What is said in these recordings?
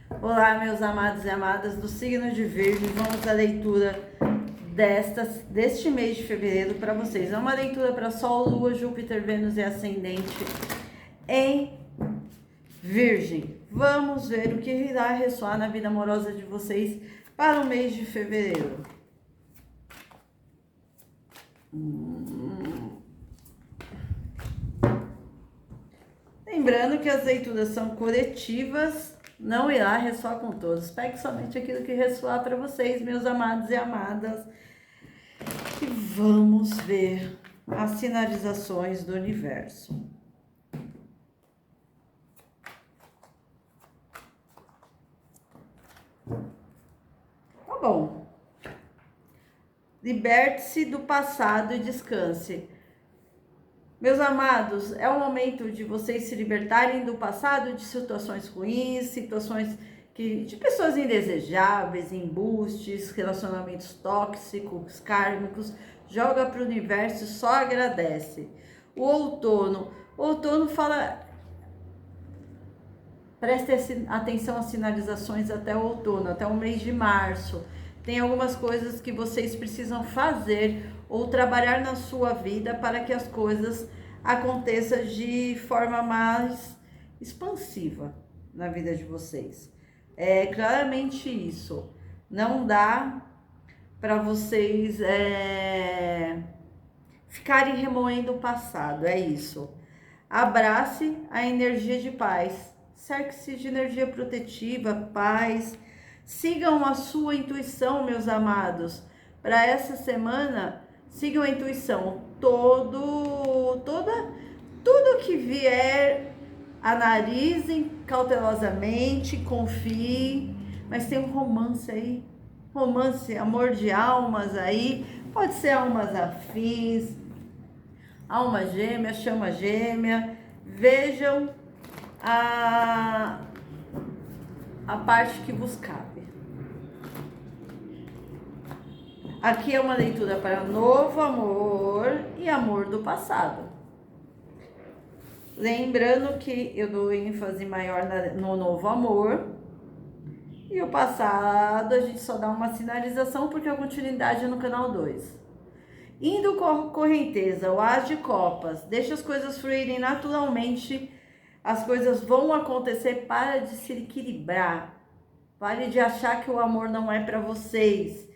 Olá, meus amados e amadas do signo de Virgem. Vamos à leitura deste mês de fevereiro para vocês. É uma leitura para Sol, Lua, Júpiter, Vênus e Ascendente em Virgem. Vamos ver o que irá ressoar na vida amorosa de vocês para o mês de fevereiro. Lembrando que as leituras são coletivas, não irá ressoar com todos. Pegue somente aquilo que ressoar para vocês, meus amados e amadas. E vamos ver as sinalizações do universo. Tá bom. Liberte-se do passado e descanse. Meus amados, é o momento de vocês se libertarem do passado, de situações ruins, situações de pessoas indesejáveis, embustes, relacionamentos tóxicos, kármicos. Joga para o universo e só agradece. O outono fala... Preste atenção às sinalizações até o outono, até o mês de março. Tem algumas coisas que vocês precisam fazer ou trabalhar na sua vida para que as coisas aconteçam de forma mais expansiva na vida de vocês. É claramente isso. Não dá para vocês ficarem remoendo o passado, é isso. Abrace a energia de paz. Cerque-se de energia protetiva, paz. Sigam a sua intuição, meus amados. Para essa semana, sigam a intuição. Tudo que vier, analisem cautelosamente, confiem. Mas tem um romance aí. Romance, amor de almas aí. Pode ser almas afins, alma gêmea, chama gêmea. Vejam a parte que vos cabe. Aqui é uma leitura para novo amor e amor do passado. Lembrando que eu dou ênfase maior no novo amor. E o passado a gente só dá uma sinalização porque é continuidade no canal 2. Indo com correnteza, o As de Copas. Deixa as coisas fluírem naturalmente. As coisas vão acontecer. Para de se equilibrar. Pare de achar que o amor não é para vocês,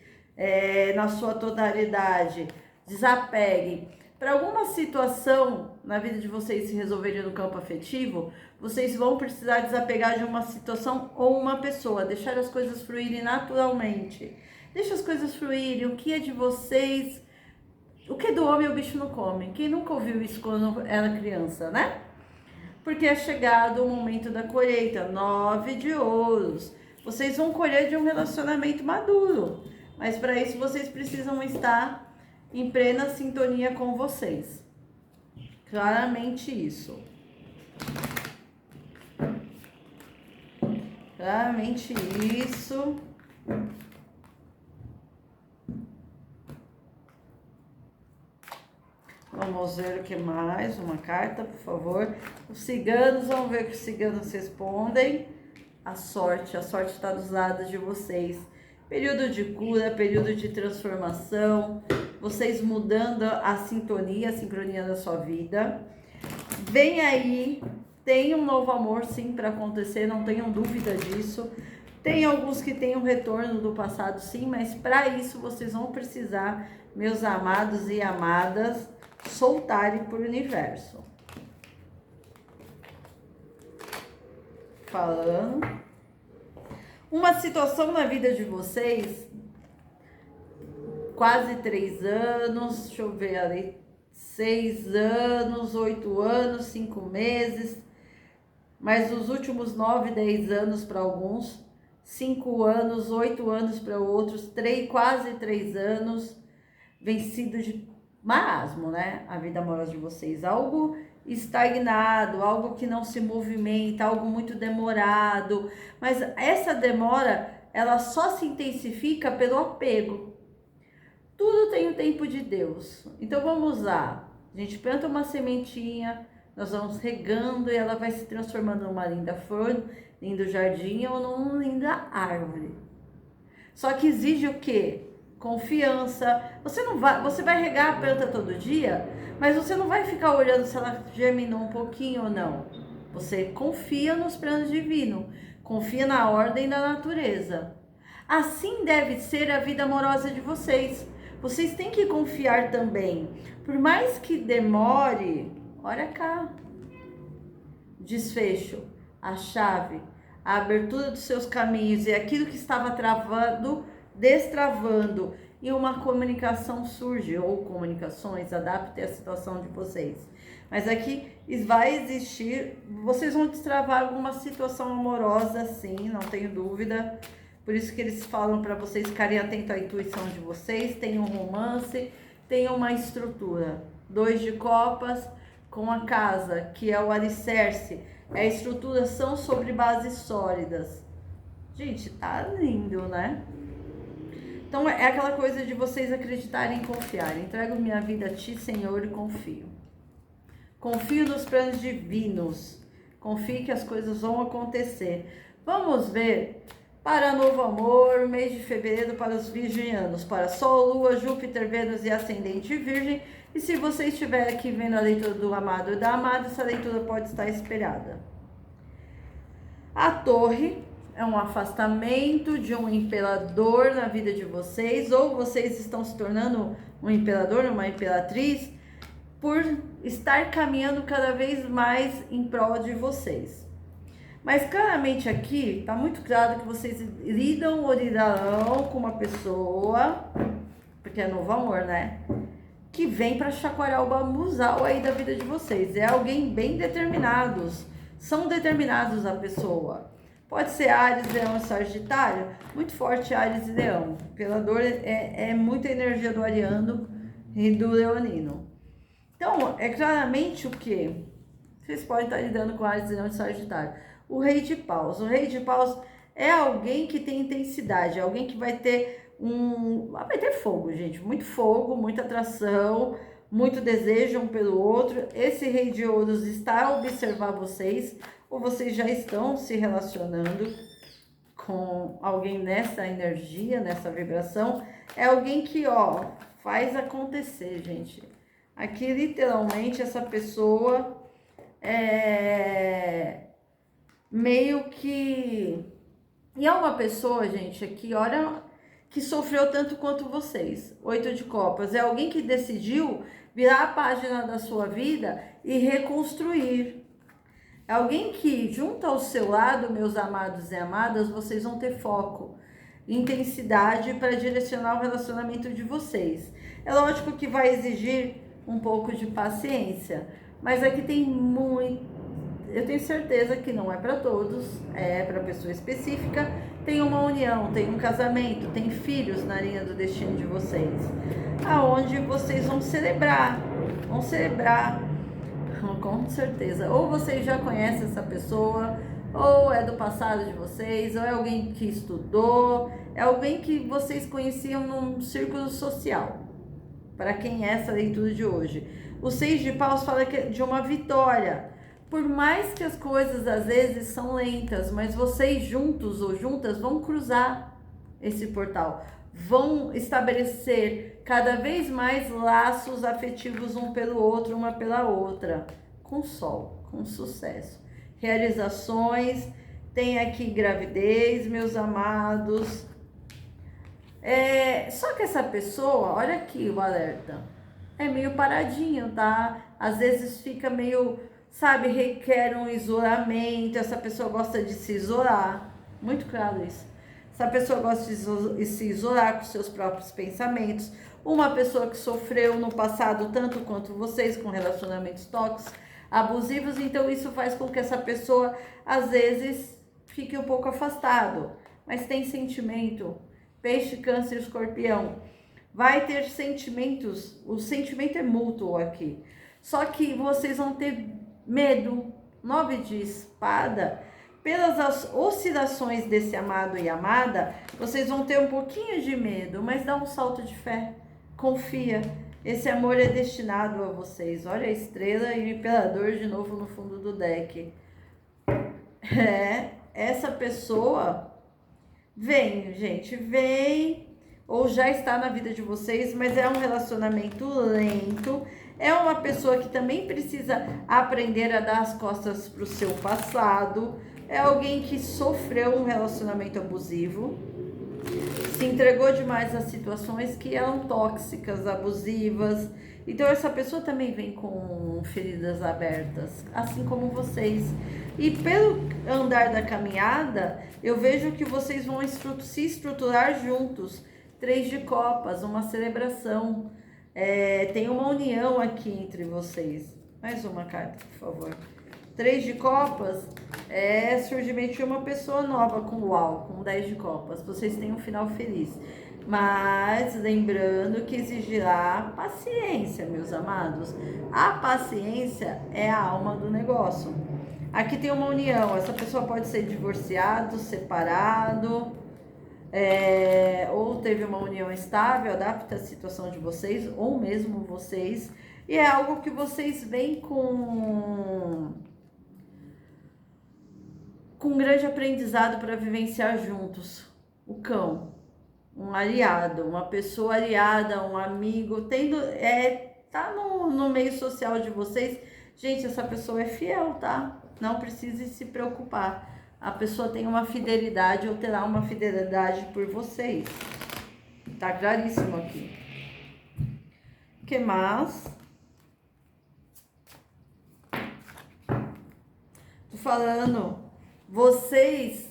na sua totalidade. Desapeguem. Para alguma situação na vida de vocês se resolverem no campo afetivo, vocês vão precisar desapegar de uma situação ou uma pessoa. Deixar as coisas fluírem naturalmente. Deixa as coisas fluírem. O que é de vocês? O que é do homem o bicho não come. Quem nunca ouviu isso quando era criança, né? Porque é chegado o momento da colheita. 9 de ouros. Vocês vão colher de um relacionamento maduro. Mas para isso vocês precisam estar em plena sintonia com vocês. Claramente isso. Claramente isso. Vamos ver o que mais. Uma carta, por favor. Os ciganos, vamos ver o que os ciganos respondem. A sorte está dos lados de vocês. Período de cura, período de transformação. Vocês mudando a sincronia da sua vida. Vem aí, tem um novo amor sim para acontecer, não tenham dúvida disso. Tem alguns que têm um retorno do passado sim, mas para isso vocês vão precisar, meus amados e amadas, soltarem para o universo. Falando. Uma situação na vida de vocês, quase 3 anos, deixa eu ver ali, 6 anos, 8 anos, 5 meses, mas os últimos 9, 10 anos para alguns, 5 anos, 8 anos para outros, quase 3 anos, vencido de marasmo, né? A vida amorosa de vocês, algo estagnado, algo que não se movimenta, algo muito demorado, mas essa demora, ela só se intensifica pelo apego. Tudo tem o tempo de Deus. Então vamos lá, a gente planta uma sementinha, nós vamos regando e ela vai se transformando numa linda flor lindo jardim ou numa linda árvore. Só que exige o quê? Confiança. Você vai regar a planta todo dia, mas você não vai ficar olhando se ela germinou um pouquinho ou não. Você confia nos planos divinos, confia na ordem da natureza. Assim deve ser a vida amorosa de vocês. Vocês têm que confiar também. Por mais que demore, olha cá, desfecho, a chave, a abertura dos seus caminhos e aquilo que estava travando, destravando, e uma comunicação surge, ou comunicações, adapte a situação de vocês. Mas aqui vai existir, vocês vão destravar alguma situação amorosa, sim, não tenho dúvida. Por isso que eles falam para vocês ficarem atentos à intuição de vocês, tenham um romance, tenham uma estrutura. 2 de copas com a casa, que é o alicerce, é a estruturação sobre bases sólidas. Gente, tá lindo, né? Então é aquela coisa de vocês acreditarem e confiar. Entrego minha vida a ti, Senhor, e confio. Confio nos planos divinos. Confie que as coisas vão acontecer. Vamos ver para novo amor, mês de fevereiro para os virginianos, para Sol, Lua, Júpiter, Vênus e Ascendente Virgem. E se você estiver aqui vendo a leitura do amado e da amada, essa leitura pode estar esperada. A Torre é um afastamento de um imperador na vida de vocês, ou vocês estão se tornando um imperador, uma imperatriz, por estar caminhando cada vez mais em prol de vocês. Mas claramente aqui está muito claro que vocês lidam ou lidarão com uma pessoa, porque é novo amor, né? Que vem para chacoalhar o bambuzal aí da vida de vocês. É alguém bem determinados, são determinados a pessoa. Pode ser Áries, Leão e Sagitário, muito forte Áries e Leão. Pela dor é muita energia do ariano e do leonino. Então, é claramente o que? Vocês podem estar lidando com Áries, Leão e Sagitário. O Rei de Paus. O Rei de Paus é alguém que tem intensidade, é alguém que vai ter vai ter fogo, gente. Muito fogo, muita atração, muito desejo um pelo outro. Esse Rei de Ouros está a observar vocês, ou vocês já estão se relacionando com alguém nessa energia, nessa vibração. É alguém que, faz acontecer, gente. Aqui, literalmente, essa pessoa meio que... E é uma pessoa, gente, aqui, olha, que sofreu tanto quanto vocês. 8 de copas. É alguém que decidiu virar a página da sua vida e reconstruir. É alguém que, junto ao seu lado, meus amados e amadas, vocês vão ter foco, intensidade para direcionar o relacionamento de vocês. É lógico que vai exigir um pouco de paciência, mas aqui tem muito... Eu tenho certeza que não é para todos, é para pessoa específica. Tem uma união, tem um casamento, tem filhos na linha do destino de vocês, aonde vocês vão celebrar, com certeza. Ou vocês já conhecem essa pessoa, ou é do passado de vocês, ou é alguém que estudou, é alguém que vocês conheciam num círculo social. Para quem é essa leitura de hoje? O 6 de paus fala de uma vitória. Por mais que as coisas às vezes são lentas, mas vocês juntos ou juntas vão cruzar esse portal, vão estabelecer cada vez mais laços afetivos um pelo outro, uma pela outra, com sol, com sucesso. Realizações, tem aqui gravidez, meus amados. Só que essa pessoa, olha aqui o alerta, é meio paradinho, tá? Às vezes fica meio... requer um isolamento. Essa pessoa gosta de se isolar, muito claro isso. Essa pessoa gosta de se isolar com seus próprios pensamentos. Uma pessoa que sofreu no passado tanto quanto vocês com relacionamentos tóxicos, abusivos, então isso faz com que essa pessoa às vezes fique um pouco afastado, mas tem sentimento. Peixe, Câncer, Escorpião, vai ter sentimentos, o sentimento é mútuo aqui, só que vocês vão ter medo. 9 de espada, pelas oscilações desse amado e amada, vocês vão ter um pouquinho de medo, mas dá um salto de fé, confia, esse amor é destinado a vocês. Olha a estrela e o imperador de novo no fundo do deck. essa pessoa vem, gente, vem ou já está na vida de vocês, mas é um relacionamento lento. É uma pessoa que também precisa aprender a dar as costas para o seu passado. É alguém que sofreu um relacionamento abusivo, se entregou demais a situações que eram tóxicas, abusivas. Então essa pessoa também vem com feridas abertas, assim como vocês. E pelo andar da caminhada, eu vejo que vocês vão se estruturar juntos. 3 de copas, uma celebração. Tem uma união aqui entre vocês. Mais uma carta, por favor. 3 de copas é surgimento de uma pessoa nova com uau, com 10 de copas. Vocês têm um final feliz. Mas lembrando que exigirá paciência, meus amados. A paciência é a alma do negócio. Aqui tem uma união. Essa pessoa pode ser divorciado, separado, ou teve uma união estável, adapta a situação de vocês, ou mesmo vocês. E é algo que vocês veem com grande aprendizado para vivenciar juntos. O cão, um aliado, uma pessoa aliada, um amigo, tá no meio social de vocês. Gente, essa pessoa é fiel, tá? Não precise se preocupar. A pessoa tem uma fidelidade ou terá uma fidelidade por vocês. Tá claríssimo aqui. O que mais? Tô falando, vocês,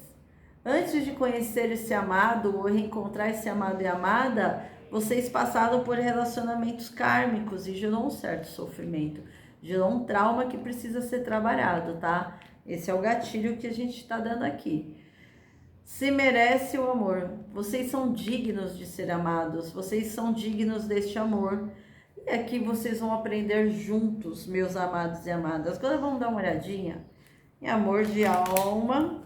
antes de conhecer esse amado ou reencontrar esse amado e amada, vocês passaram por relacionamentos kármicos e gerou um certo sofrimento. Gerou um trauma que precisa ser trabalhado, tá? Esse é o gatilho que a gente tá dando aqui. Se merece o amor. Vocês são dignos de ser amados. Vocês são dignos deste amor. E aqui vocês vão aprender juntos, meus amados e amadas. Agora vamos dar uma olhadinha em amor de alma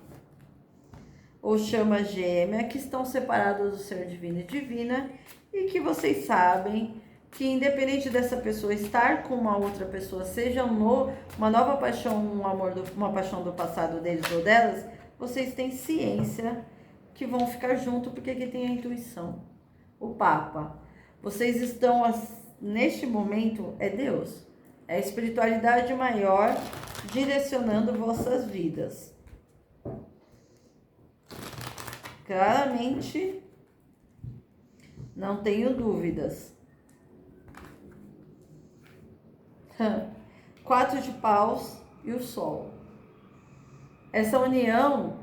ou chama gêmea, que estão separados do ser divino e divina, e que vocês sabem que independente dessa pessoa estar com uma outra pessoa, seja uma nova paixão, uma paixão do passado deles ou delas, vocês têm ciência que vão ficar junto, porque aqui tem a intuição. O Papa. Vocês estão, neste momento, é Deus. É a espiritualidade maior direcionando vossas vidas. Claramente, não tenho dúvidas. 4 de paus e o sol. Essa união,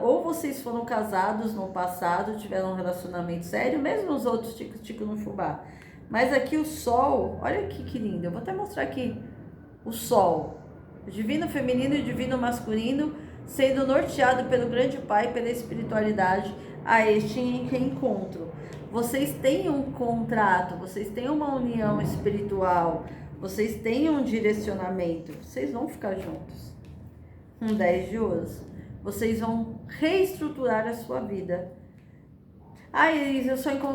ou vocês foram casados no passado, tiveram um relacionamento sério, mesmo os outros tico no fubá. Mas aqui o sol, olha aqui que lindo, eu vou até mostrar aqui o sol. O divino feminino e o divino masculino sendo norteado pelo grande pai, pela espiritualidade, a este reencontro. Vocês têm um contrato, vocês têm uma união espiritual, vocês têm um direcionamento, vocês vão ficar juntos. 10 de ouros. Vocês vão reestruturar a sua vida. Iris,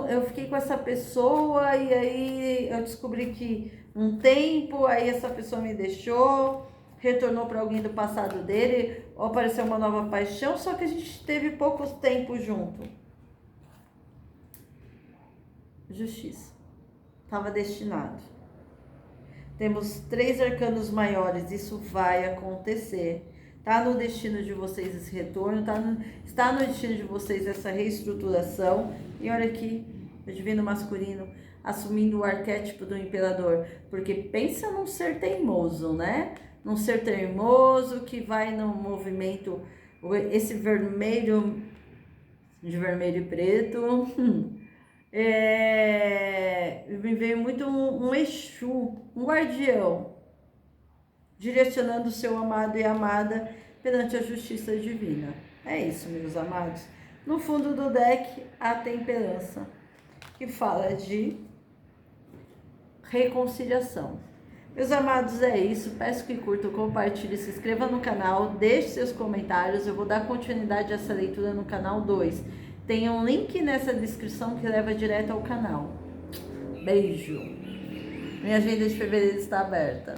eu fiquei com essa pessoa e aí eu descobri que um tempo, aí essa pessoa me deixou, retornou para alguém do passado dele, ou apareceu uma nova paixão, só que a gente teve pouco tempo junto. Justiça. Estava destinado. Temos 3 arcanos maiores, isso vai acontecer. Está no destino de vocês esse retorno, está no destino de vocês essa reestruturação. E olha aqui, o divino masculino assumindo o arquétipo do imperador. Porque pensa num ser teimoso, né? Num ser teimoso que vai no movimento, esse vermelho, de vermelho e preto. Me veio muito um Exu, um guardião, direcionando o seu amado e amada perante a justiça divina. É isso, meus amados. No fundo do deck, a temperança, que fala de reconciliação. Meus amados, é isso. Peço que curtam, compartilhem, se inscreva no canal, deixe seus comentários. Eu vou dar continuidade a essa leitura no canal 2. Tem um link nessa descrição que leva direto ao canal. Beijo. Minha agenda de fevereiro está aberta.